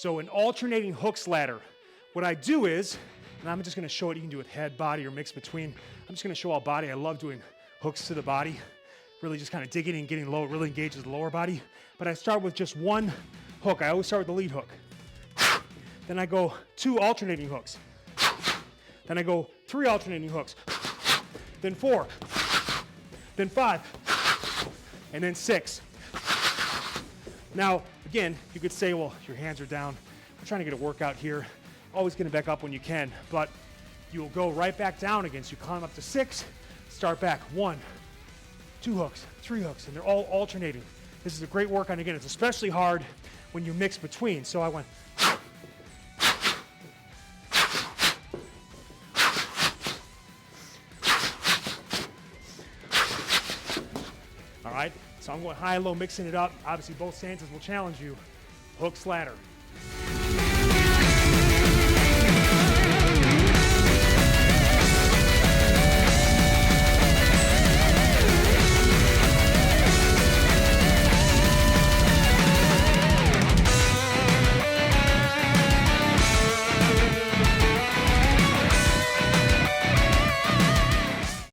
So an alternating hooks ladder. What I do is, and I'm just gonna show it, you can do it head, body, or mix between. I'm just gonna show all body. I love doing hooks to the body. Really just kind of digging and getting low. It really engages the lower body. But I start with just one hook. I always start with the lead hook. Then I go 2 alternating hooks. Then I go 3 alternating hooks. Then 4. Then 5. And then 6. Now, again, you could say, well, your hands are down. I'm trying to get a workout here. Always get it back up when you can, but you'll go right back down again. So you climb up to 6, start back. 1, 2 hooks, 3 hooks, and they're all alternating. This is a great workout. Again, it's especially hard when you mix between. So I went. All right, so I'm going high and low, mixing it up. Obviously, both stances will challenge you. Hooks, ladder.